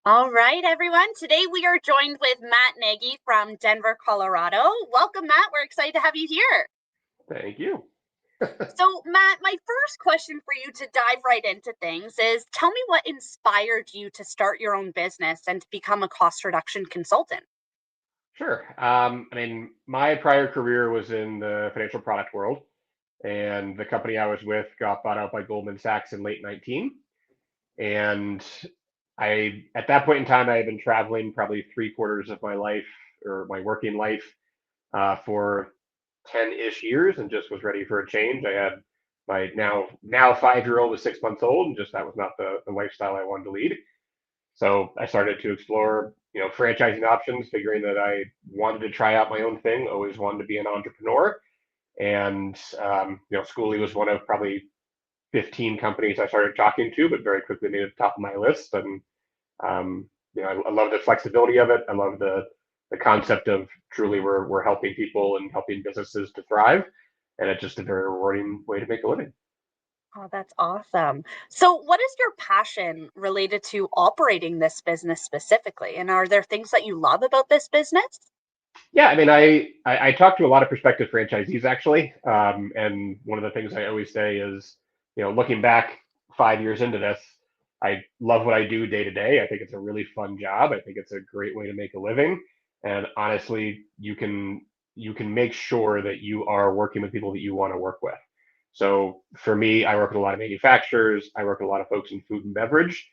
All right, everyone. Today we are joined with Matt Nagy from Denver, Colorado. Welcome, Matt. We're excited to have you here. Thank you. So, Matt, my first question for you to dive right into things is tell me what inspired you to start your own business and to become a cost reduction consultant. Sure. My prior career was in the financial product world, and the company I was with got bought out by Goldman Sachs in late 19. And at that point in time, I had been traveling probably three-quarters of my life or my working life for 10-ish years and just was ready for a change. I had my now 5-year-old was 6 months old, and just that was not the lifestyle I wanted to lead. So I started to explore, franchising options, figuring that I wanted to try out my own thing, always wanted to be an entrepreneur. And, Schooley was one of probably 15 companies I started talking to, but very quickly made it the top of my list. And, I love the flexibility of it. I love the concept of truly we're helping people and helping businesses to thrive. And it's just a very rewarding way to make a living. Oh, that's awesome. So, what is your passion related to operating this business specifically? And are there things that you love about this business? Yeah, I talk to a lot of prospective franchisees actually, and one of the things I always say is, looking back 5 years into this, I love what I do day to day. I think it's a really fun job. I think it's a great way to make a living, and honestly, you can make sure that you are working with people that you want to work with. So for me, I work with a lot of manufacturers. I work with a lot of folks in food and beverage.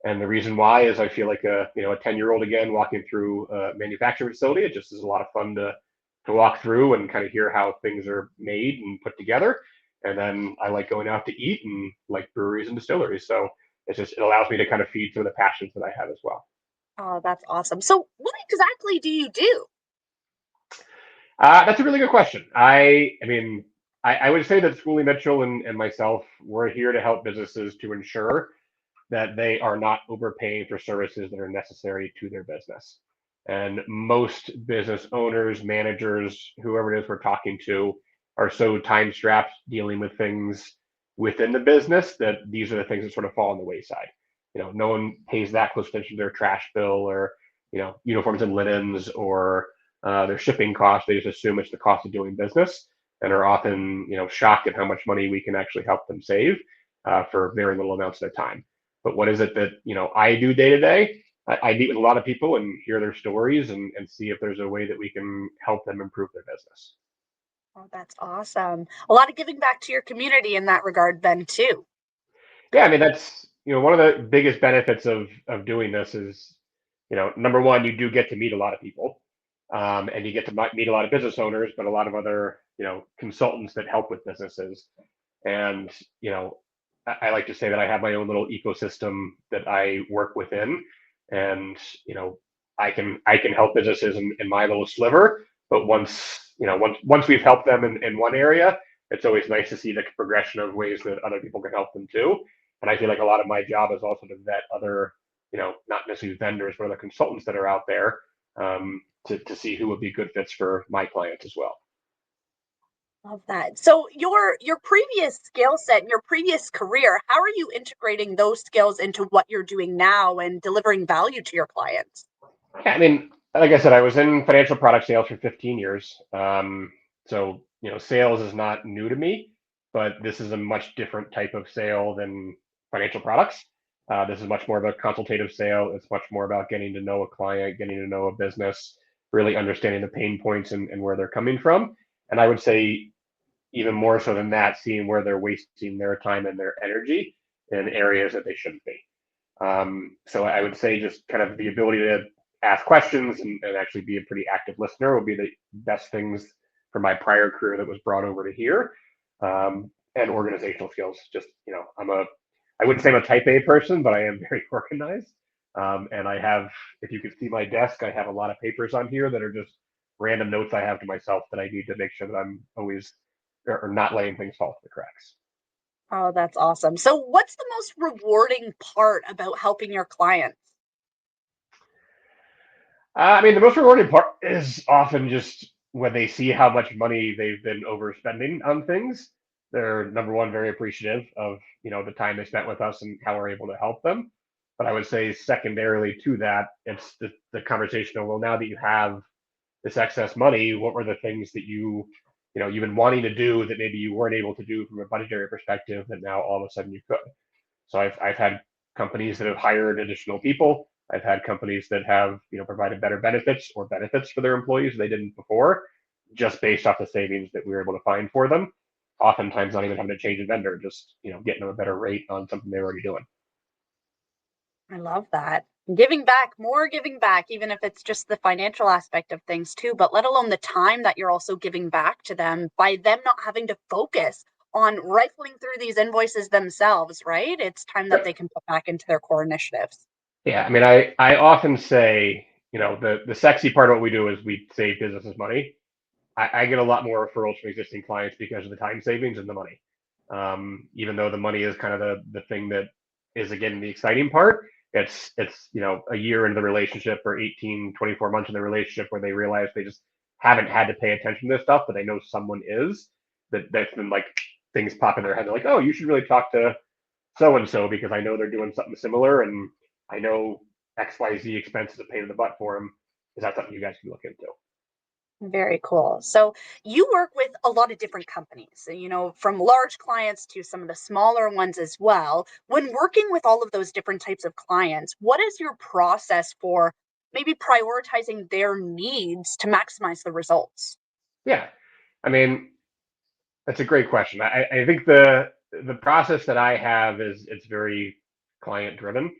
And the reason why is I feel like a 10-year-old again walking through a manufacturing facility. It just is a lot of fun to walk through and kind of hear how things are made and put together. And then I like going out to eat and like breweries and distilleries. So it allows me to kind of feed some of the passions that I have as well. Oh, that's awesome. So, what exactly do you do? That's a really good question. I would say that Schooley Mitchell and myself, we're here to help businesses to ensure that they are not overpaying for services that are necessary to their business. And most business owners, managers, whoever it is we're talking to, are so time strapped dealing with things within the business that these are the things that sort of fall on the wayside. No one pays that close attention to their trash bill or, uniforms and linens or their shipping costs. They just assume it's the cost of doing business and are often, shocked at how much money we can actually help them save for very little amounts of their time. But what is it that I do day to day? I meet with a lot of people and hear their stories and see if there's a way that we can help them improve their business. Oh, that's awesome. A lot of giving back to your community in that regard, then, too. Yeah, that's one of the biggest benefits of doing this is number one, you do get to meet a lot of people, and you get to meet a lot of business owners, but a lot of other consultants that help with businesses. And I like to say that I have my own little ecosystem that I work within, and I can help businesses in my little sliver. But once we've helped them in one area, it's always nice to see the progression of ways that other people can help them too. And I feel like a lot of my job is also to vet other, not necessarily vendors, but other consultants that are out there, to see who would be good fits for my clients as well. Love that. So, your previous skill set, your previous career, how are you integrating those skills into what you're doing now and delivering value to your clients? Yeah, like I said, I was in financial product sales for 15 years. So, sales is not new to me, but this is a much different type of sale than financial products. This is much more of a consultative sale. It's much more about getting to know a client, getting to know a business, really understanding the pain points and where they're coming from. And I would say even more so than that, seeing where they're wasting their time and their energy in areas that they shouldn't be. So I would say just kind of the ability to ask questions and actually be a pretty active listener would be the best things from my prior career that was brought over to here. And organizational skills. Just, I wouldn't say I'm a type A person, but I am very organized. And I have, if you could see my desk, I have a lot of papers on here that are just random notes I have to myself that I need to make sure that I'm always or not letting things fall through the cracks. Oh, that's awesome. So, what's the most rewarding part about helping your clients? The most rewarding part is often just when they see how much money they've been overspending on things. They're number one very appreciative of the time they spent with us and how we're able to help them. But I would say secondarily to that, it's the conversation of, well, now that you have this excess money, what were the things that you've been wanting to do that maybe you weren't able to do from a budgetary perspective that now all of a sudden you could? So I've had companies that have hired additional people. I've had companies that have provided better benefits or benefits for their employees they didn't before, just based off the savings that we were able to find for them. Oftentimes not even having to change a vendor, just getting them a better rate on something they're already doing. I love that. Giving back, more giving back, even if it's just the financial aspect of things too, but let alone the time that you're also giving back to them by them not having to focus on rifling through these invoices themselves, right? It's time that they Yep. can put back into their core initiatives. Yeah, I mean, I often say, the sexy part of what we do is we save businesses money. I get a lot more referrals from existing clients because of the time savings and the money. Even though the money is kind of the thing that is, again, the exciting part. It's a year into the relationship or 18, 24 months in the relationship where they realize they just haven't had to pay attention to this stuff, but they know someone is that's been like things pop in their head. They're like, oh, you should really talk to so and so because I know they're doing something similar and I know XYZ expenses a pain in the butt for them. Is that something you guys can look into? Very cool. So you work with a lot of different companies, from large clients to some of the smaller ones as well. When working with all of those different types of clients, what is your process for maybe prioritizing their needs to maximize the results? Yeah, I mean, that's a great question. I think the process that I have is it's very client driven,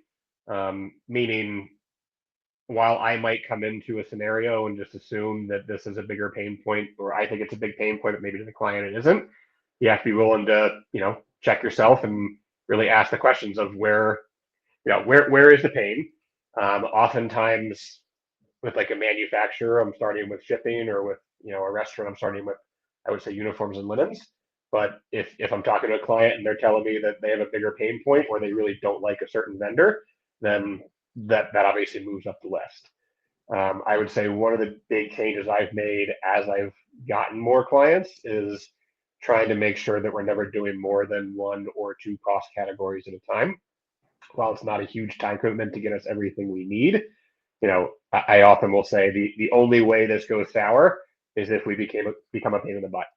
meaning while I might come into a scenario and just assume that this is a bigger pain point, or I think it's a big pain point, but maybe to the client it isn't, you have to be willing to, check yourself and really ask the questions of where is the pain? Oftentimes with like a manufacturer, I'm starting with shipping, or with a restaurant, I'm starting with, I would say, uniforms and linens. But if I'm talking to a client and they're telling me that they have a bigger pain point or they really don't like a certain vendor, then that obviously moves up the list. I would say one of the big changes I've made as I've gotten more clients is trying to make sure that we're never doing more than one or two cost categories at a time. While it's not a huge time commitment to get us everything we need, I often will say the only way this goes sour is if we become a pain in the butt.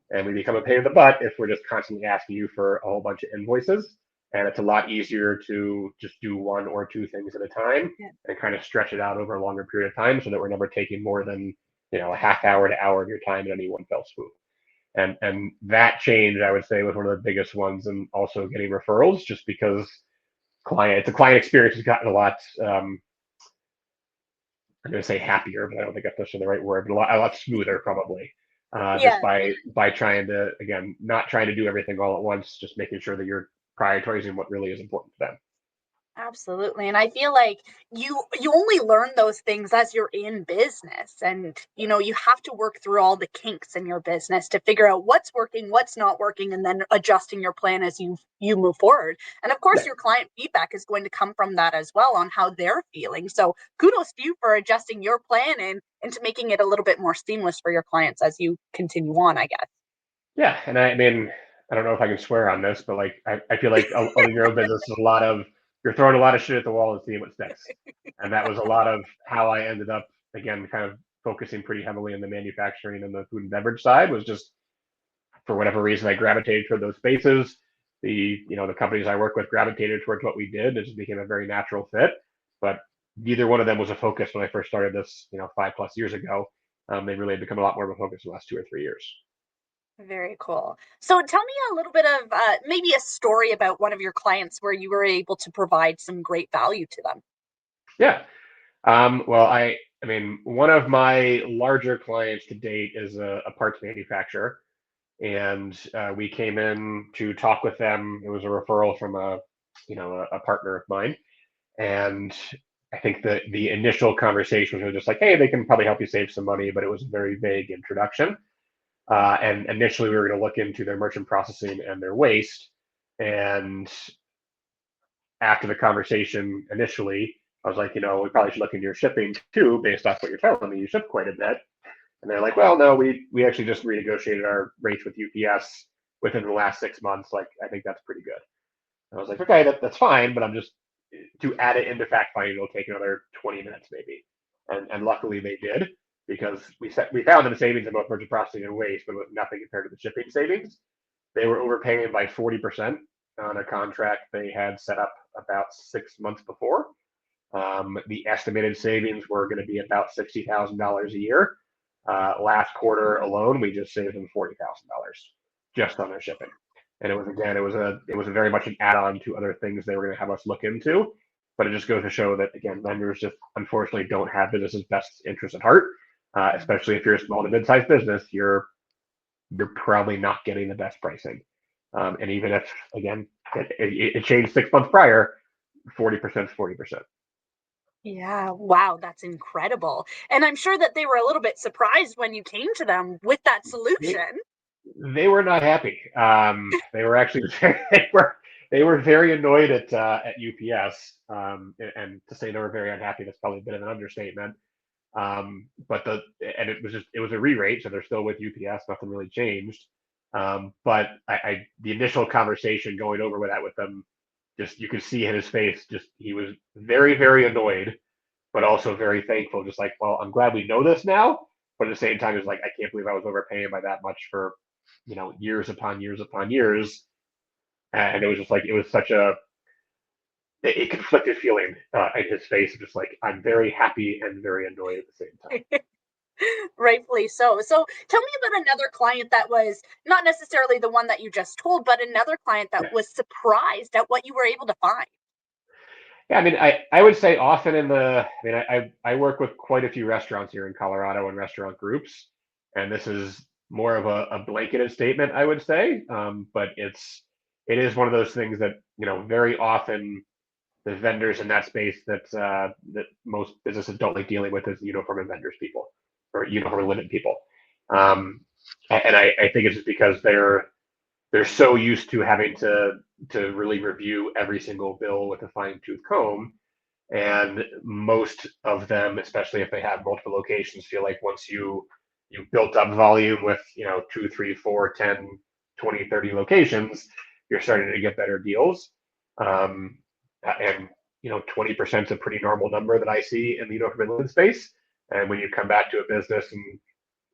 And we become a pain in the butt if we're just constantly asking you for a whole bunch of invoices. And it's a lot easier to just do one or two things at a time Yeah. and kind of stretch it out over a longer period of time so that we're never taking more than a half hour to hour of your time in any one fell swoop. And that change, I would say, was one of the biggest ones, and also getting referrals, just because the client experience has gotten a lot. I'm going to say happier, but I don't think that's the right word, but a lot smoother probably. Just Yeah. by trying to, again, not trying to do everything all at once, just making sure that you're prioritizing what really is important to them. Absolutely. And I feel like you only learn those things as you're in business, and you have to work through all the kinks in your business to figure out what's working, what's not working, and then adjusting your plan as you move forward. And of course Yeah, your client feedback is going to come from that as well on how they're feeling. So kudos to you for adjusting your plan and into making it a little bit more seamless for your clients as you continue on, I guess. yeah, and I mean, I don't know if I can swear on this, but like I feel like owning your own business is a lot of, you're throwing a lot of shit at the wall and seeing what sticks, and that was a lot of how I ended up, again, kind of focusing pretty heavily on the manufacturing and the food and beverage side. Was just, for whatever reason, I gravitated toward those spaces. The companies I work with gravitated towards what we did. It just became a very natural fit. But neither one of them was a focus when I first started this, 5+ years ago. They really become a lot more of a focus in the last 2 or 3 years. Very cool. So tell me a little bit of maybe a story about one of your clients where you were able to provide some great value to them. Yeah. Well, I mean, one of my larger clients to date is a parts manufacturer, and we came in to talk with them. It was a referral from a partner of mine. And I think that the initial conversations were just like, hey, they can probably help you save some money, but it was a very vague introduction. And initially, we were going to look into their merchant processing and their waste. And after the conversation initially, I was like, we probably should look into your shipping too, based off what you're telling me. You ship quite a bit. And they're like, well, no, we actually just renegotiated our rates with UPS within the last 6 months. Like, I think that's pretty good. And I was like, okay, that's fine, but I'm just to add it into fact finding, it'll take another 20 minutes maybe. And luckily they did, because we found in the savings in both merchant processing and waste, but it was nothing compared to the shipping savings. They were overpaying by 40% on a contract they had set up about 6 months before. The estimated savings were going to be about $60,000 a year. Last quarter alone, we just saved them $40,000 just on their shipping. And it was very much an add-on to other things they were going to have us look into. But it just goes to show that, again, vendors just unfortunately don't have business's best interest at heart. Especially if you're a small to mid-sized business, you're probably not getting the best pricing. And even if, again, it changed 6 months prior, 40% is 40%. Yeah, wow, that's incredible. And I'm sure that they were a little bit surprised when you came to them with that They, solution. they were not happy. They were actually they were very annoyed at UPS. And to say they were very unhappy, that's probably a bit of an understatement. But it was a re-rate, so they're still with UPS. Nothing really changed. But the initial conversation going over with that with them, just you could see in his face, just he was very, very annoyed, but also very thankful. Just like, well, I'm glad we know this now. But at the same time, it's like I can't believe I was overpaying by that much for, years upon years upon years. And it was just like it was such a conflicted feeling in his face, just like I'm very happy and very annoyed at the same time. Rightfully so. So tell me about another client that was not necessarily the one that you just told, but another client that Yeah. was surprised at what you were able to find. Yeah, I mean, I would say often I work with quite a few restaurants here in Colorado and restaurant groups, and this is more of a blanketed statement, I would say. But it is one of those things that, very often the vendors in that space that most businesses don't like dealing with is uniform and vendors people or uniform and limit people. Um, and I think it's just because they're so used to having to really review every single bill with a fine tooth comb. And most of them, especially if they have multiple locations, feel like once you've built up volume with, 2, 3, 4, 10, 20, 30 locations, you're starting to get better deals. Um, and 20% is a pretty normal number that I see in the from Inland space. And when you come back to a business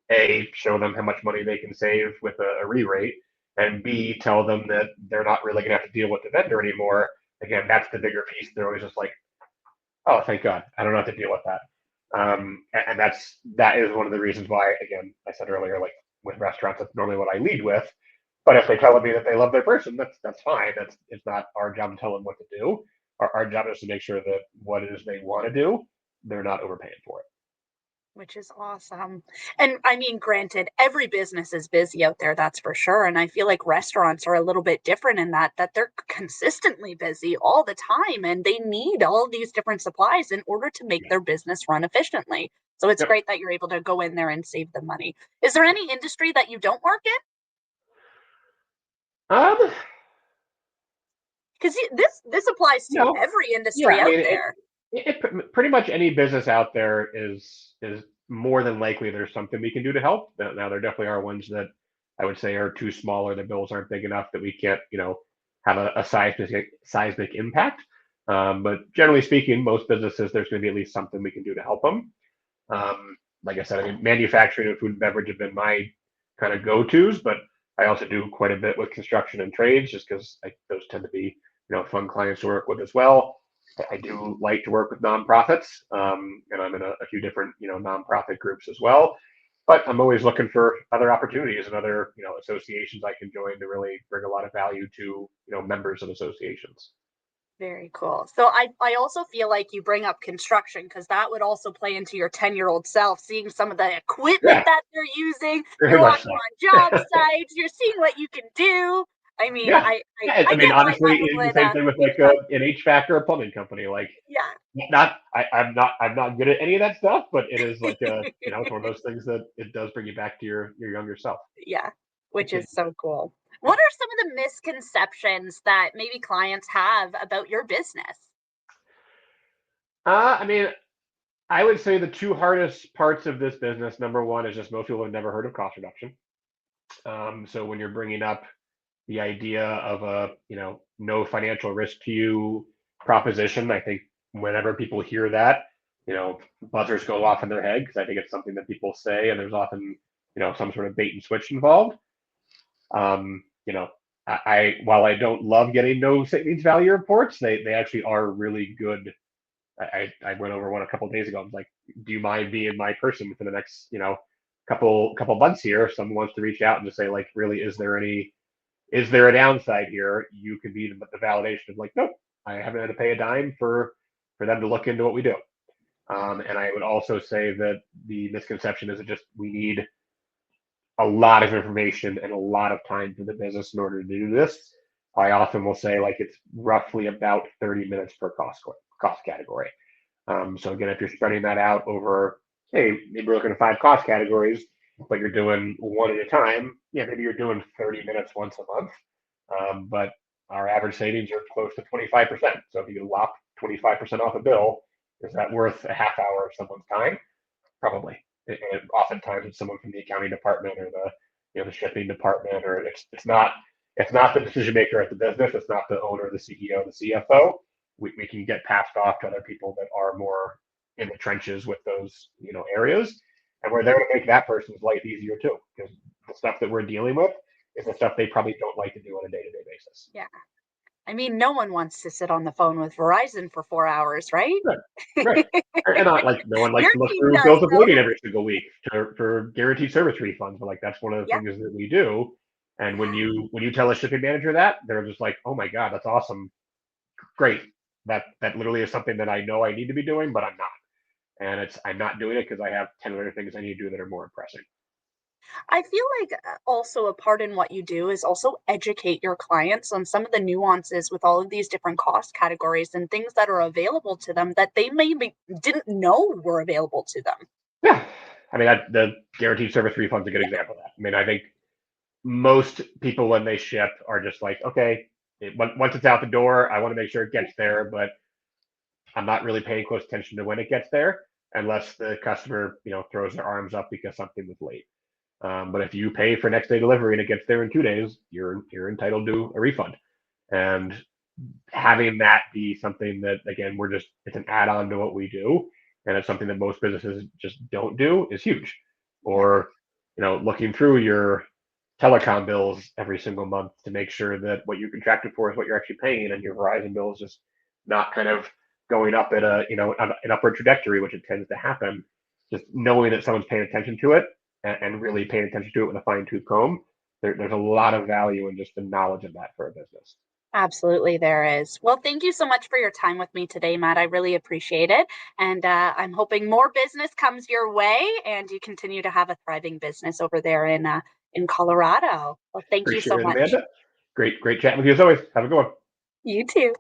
and show them how much money they can save with a re-rate, and B, tell them that they're not really going to have to deal with the vendor anymore. Again, that's the bigger piece. They're always just like, oh, thank God, I don't have to deal with that. And that is one of the reasons why, again, I said earlier, like with restaurants, that's normally what I lead with. But if they tell me that they love their person, that's fine. It's not our job to tell them what to do. Our job is to make sure that what it is they want to do, they're not overpaying for it. Which is awesome. And I mean, granted, every business is busy out there, that's for sure. And I feel like restaurants are a little bit different in that they're consistently busy all the time and they need all these different supplies in order to make Yeah. their business run efficiently. So it's Yep. great that you're able to go in there and save them money. Is there any industry that you don't work in? Um, Because this applies to no, every yeah, industry I out mean, there. pretty much any business out there is more than likely there's something we can do to help. Now there definitely are ones that I would say are too small or the bills aren't big enough that we can't, have a seismic impact. But generally speaking, most businesses there's going to be at least something we can do to help them. Like I said, I mean, manufacturing and food and beverage have been my kind of go-tos, but I also do quite a bit with construction and trades just because those tend to be, fun clients to work with as well. I do like to work with nonprofits, and I'm in a few different, nonprofit groups as well. But I'm always looking for other opportunities and other, associations I can join to really bring a lot of value to, members of associations. Very cool. So I also feel like you bring up construction because that would also play into your 10-year-old self, seeing some of the equipment Yeah, that they're using. very You're much walking so. on job sites, you're seeing what you can do. I mean, Yeah. Yeah, I I mean, get why honestly, that it's the would same thing with be like fun. an HVAC or a plumbing company. Like, Yeah. I'm not good at any of that stuff, but it is like it's one of those things that it does bring you back to your younger self. Yeah, which is so cool. What are some of the misconceptions that maybe clients have about your business? I mean, I would say the two hardest parts of this business, number one, is just most people have never heard of cost reduction. So when you're bringing up the idea of a no financial risk to you, proposition. I think whenever people hear that, buzzers go off in their head because I think it's something that people say, and there's often, some sort of bait and switch involved. Um, you know, while I don't love getting no savings value reports, they actually are really good. I went over one a couple of days ago. I was like, do you mind being my person for the next, couple months here? If someone wants to reach out and just say, like, really, is there a downside here? You can be the validation of like, nope, I haven't had to pay a dime for them to look into what we do. And I would also say that the misconception is that just we need a lot of information and a lot of time for the business in order to do this. I often will say like it's roughly about 30 minutes per cost category. So again, if you're spreading that out over, hey, maybe we're looking at 5 cost categories, but you're doing one at a time, yeah, maybe you're doing 30 minutes once a month. But our average savings are close to 25%. So if you lop 25% off a bill, is that worth a half hour of someone's time? Probably. And oftentimes it's someone from the accounting department or the shipping department, or it's not the decision maker at the business. It's not the owner, the CEO, the CFO. We can get passed off to other people that are more in the trenches with those areas, and we're there to make that person's life easier too, because the stuff that we're dealing with is the stuff they probably don't like to do on a day-to-day basis. Yeah. I mean, no one wants to sit on the phone with Verizon for 4 hours, right? Right, right. And not like no one likes Your to look team through does, bills of though. lading every single week for guaranteed service refunds, but like that's one of the Yep. things that we do. And when you tell a shipping manager that, they're just like, oh my God, that's awesome. Great. That literally is something that I know I need to be doing, but I'm not. And I'm not doing it because I have 10 other things I need to do that are more pressing. I feel like also a part in what you do is also educate your clients on some of the nuances with all of these different cost categories and things that are available to them that they maybe didn't know were available to them. Yeah. I mean, the guaranteed service refund is a good Yeah. example of that. I mean, I think most people when they ship are just like, okay, once it's out the door, I want to make sure it gets there, but I'm not really paying close attention to when it gets there unless the customer, throws their arms up because something was late. But if you pay for next day delivery and it gets there in 2 days, you're entitled to a refund. And having that be something that again it's an add-on to what we do, and it's something that most businesses just don't do is huge. Yeah. Or looking through your telecom bills every single month to make sure that what you contracted for is what you're actually paying, and your Verizon bill is just not kind of going up at an upward trajectory, which it tends to happen. Just knowing that someone's paying attention to it and really paying attention to it with a fine-tooth comb, there's a lot of value in just the knowledge of that for a business. Absolutely, there is. Well, thank you so much for your time with me today, Matt. I really appreciate it. And I'm hoping more business comes your way and you continue to have a thriving business over there in Colorado. Well, thank you Appreciate so it, much. Amanda. Great chatting with you as always. Have a good one. You too.